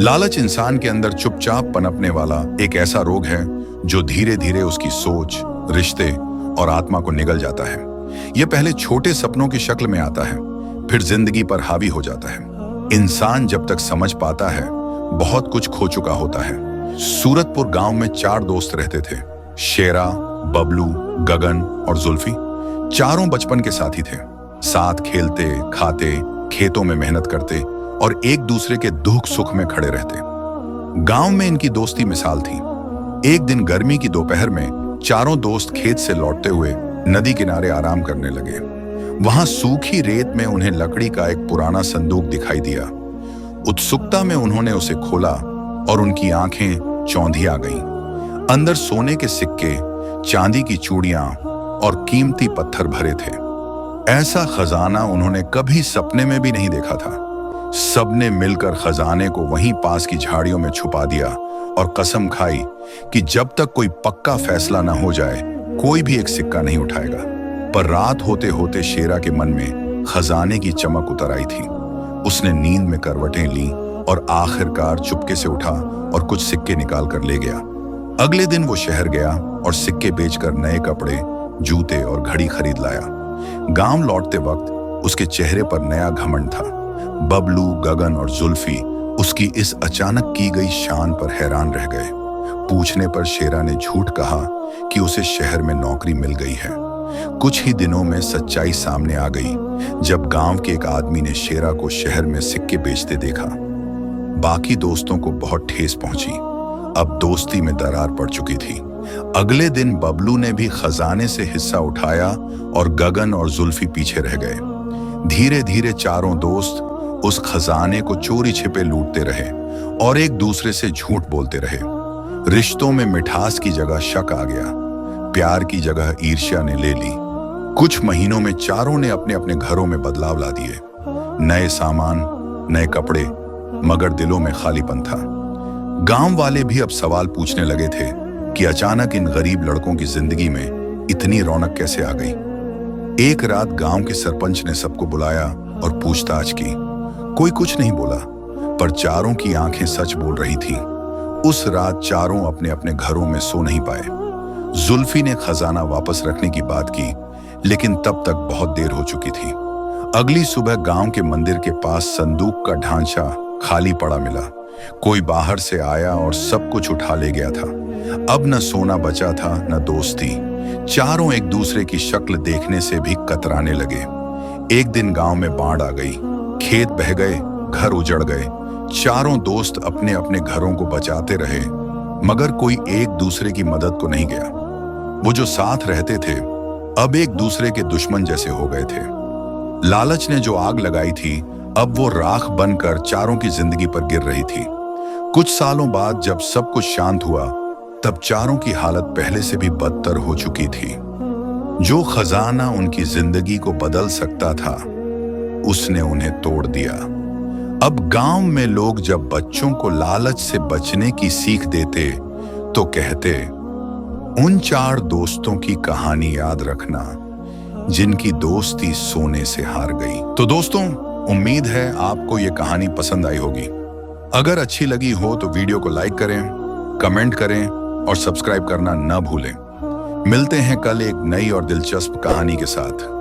लालच इंसान के अंदर चुपचाप पनपने वाला एक ऐसा रोग है जो धीरे धीरे उसकी सोच, रिश्ते और आत्मा को निगल जाता है। यह पहले छोटे सपनों की शक्ल में आता है, फिर जिंदगी पर हावी हो जाता है। इंसान जब तक समझ पाता है, बहुत कुछ खो चुका होता है। सूरतपुर गांव में 4 दोस्त रहते थे। शेरा, बबलू, गगन और जुल्फी। चारों बचपन के साथी थे। साथ खेलते, खाते, खेतों में मेहनत करते और एक दूसरे के दुख सुख में खड़े रहते। गांव में इनकी दोस्ती मिसाल थी। एक दिन गर्मी की दोपहर में चारों दोस्त खेत से लौटते हुए नदी किनारे आराम करने लगे। वहां सूखी रेत में उन्हें लकड़ी का एक पुराना संदूक दिखाई दिया। उत्सुकता में उन्होंने उसे खोला और उनकी आंखें चौंधी आ गईं। अंदर सोने के सिक्के, चांदी की चूड़ियां और कीमती पत्थर भरे थे। ऐसा खजाना उन्होंने कभी सपने में भी नहीं देखा था। सबने मिलकर खजाने को वहीं पास की झाड़ियों में छुपा दिया और कसम खाई कि जब तक कोई पक्का फैसला न हो जाए, कोई भी एक सिक्का नहीं उठाएगा। पर रात होते होते शेरा के मन में खजाने की चमक उतर आई थी। उसने नींद में करवटें लीं और आखिरकार चुपके से उठा और कुछ सिक्के निकाल कर ले गया। अगले दिन वो शहर गया और सिक्के बेचकर नए कपड़े, जूते और घड़ी खरीद लाया। गांव लौटते वक्त उसके चेहरे पर नया घमंड था। बबलू, गगन और जुल्फी उसकी इस अचानक की गई शान पर हैरान रह गए। पूछने पर शेरा ने झूठ कहा कि उसे शहर में नौकरी मिल गई है। कुछ ही दिनों में सच्चाई सामने आ गई जब गांव के एक आदमी ने शेरा को शहर में सिक्के बेचते देखा। बाकी दोस्तों को बहुत ठेस पहुंची। अब दोस्ती में दरार पड़ चुकी थी। अगले दिन बबलू ने भी खजाने से हिस्सा उठाया और गगन और जुल्फी पीछे रह गए। धीरे धीरे चारों दोस्त उस खजाने को चोरी छिपे लूटते रहे और एक दूसरे से झूठ बोलते रहे। रिश्तों में मिठास की जगह शक आ गया। प्यार की जगह ईर्ष्या ने ले ली। कुछ महीनों में चारों ने अपने अपने घरों में बदलाव ला दिए। नए सामान, नए कपड़े, मगर दिलों में खालीपन था। गांव वाले भी अब सवाल पूछने लगे थे कि अचानक इन गरीब लड़कों की जिंदगी में इतनी रौनक कैसे आ गई। एक रात गांव के सरपंच ने सबको बुलाया और पूछताछ की। कोई कुछ नहीं बोला, पर चारों की आंखें सच बोल रही थीं। उस रात चारों अपने अपने घरों में सो नहीं पाए। जुल्फी ने खजाना वापस रखने की बात की, लेकिन तब तक बहुत देर हो चुकी थी। अगली सुबह गांव के मंदिर के पास संदूक का ढांचा खाली पड़ा मिला। कोई बाहर से आया और सब कुछ उठा ले गया था। अब न सोना बचा था, न दोस्ती। चारों एक दूसरे की शक्ल देखने से भी कतराने लगे। एक दिन गांव में बाढ़ आ गई। खेत बह गए, घर उजड़ गए। चारों दोस्त अपने अपने घरों को बचाते रहे, मगर कोई एक दूसरे की मदद को नहीं गया। वो जो साथ रहते थे, अब एक दूसरे के दुश्मन जैसे हो गए थे। लालच ने जो आग लगाई थी, अब वो राख बनकर चारों की जिंदगी पर गिर रही थी। कुछ सालों बाद जब सब कुछ शांत हुआ, तब चारों की हालत पहले से भी बदतर हो चुकी थी। जो खजाना उनकी जिंदगी को बदल सकता था, उसने उन्हें तोड़ दिया। अब गांव में लोग जब बच्चों को लालच से बचने की सीख देते, तो कहते, उन 4 दोस्तों की कहानी याद रखना जिनकी दोस्ती सोने से हार गई। तो दोस्तों, उम्मीद है आपको ये कहानी पसंद आई होगी। अगर अच्छी लगी हो तो वीडियो को लाइक करें, कमेंट करें और सब्सक्राइब करना न भूलें। मिलते हैं कल एक नई और दिलचस्प कहानी के साथ।